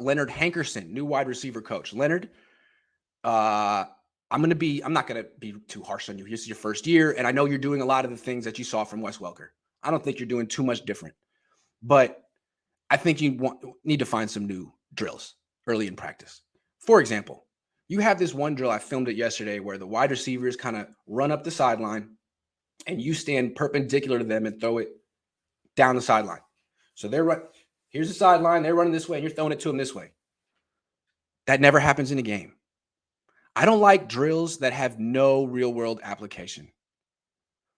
Leonard Hankerson, new wide receiver coach. Leonard, I'm not going to be too harsh on you. This is your first year, and I know you're doing a lot of the things that you saw from Wes Welker. I don't think you're doing too much different, but I think you need to find some new drills early in practice. For example, you have this one drill, I filmed it yesterday, where the wide receivers kind of run up the sideline and you stand perpendicular to them and throw it down the sideline. So here's the sideline, they're running this way, and you're throwing it to them this way. That never happens in a game. I don't like drills that have no real world application.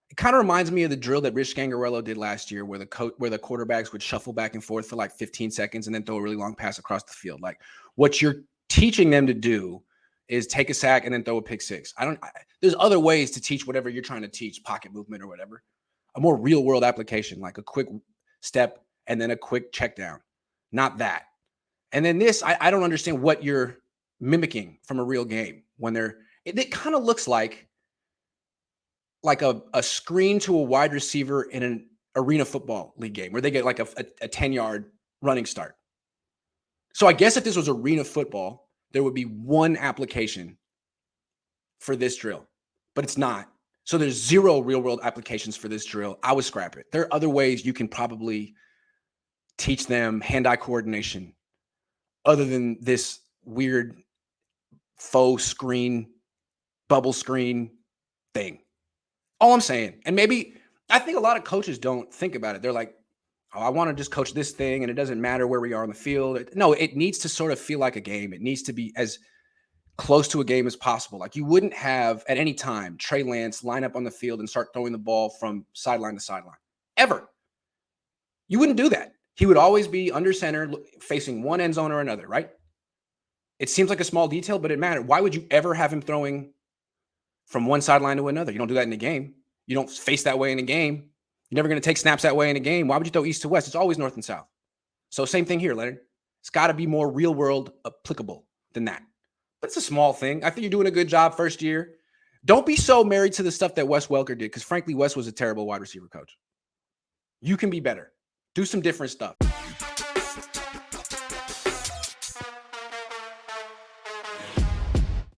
It kind of reminds me of the drill that Rich Scangarello did last year, where the quarterbacks would shuffle back and forth for like 15 seconds and then throw a really long pass across the field. Like, what you're teaching them to do is take a sack and then throw a pick six. There's other ways to teach whatever you're trying to teach, pocket movement or whatever. A more real world application, like a quick step and then a quick check down. Not that. And then this, I don't understand what you're mimicking from a real game when it kind of looks like a screen to a wide receiver in an arena football league game where they get like a 10-yard running start. So I guess if this was arena football, there would be one application for this drill, but it's not. So there's zero real world applications for this drill. I would scrap it. There are other ways you can probably teach them hand-eye coordination other than this weird faux screen, bubble screen thing. All I'm saying. And maybe I think a lot of coaches don't think about it. They're like, oh, I want to just coach this thing and it doesn't matter where we are on the field. No, it needs to sort of feel like a game. It needs to be as close to a game as possible. Like, you wouldn't have at any time Trey Lance line up on the field and start throwing the ball from sideline to sideline. Ever. You wouldn't do that. He would always be under center facing one end zone or another, right? It seems like a small detail, but it mattered. Why would you ever have him throwing from one sideline to another? You don't do that in a game. You don't face that way in a game. You're never going to take snaps that way in a game. Why would you throw east to west? It's always north and south. So same thing here, Leonard. It's got to be more real world applicable than that. But it's a small thing. I think you're doing a good job first year. Don't be so married to the stuff that Wes Welker did, because frankly, Wes was a terrible wide receiver coach. You can be better. Do some different stuff.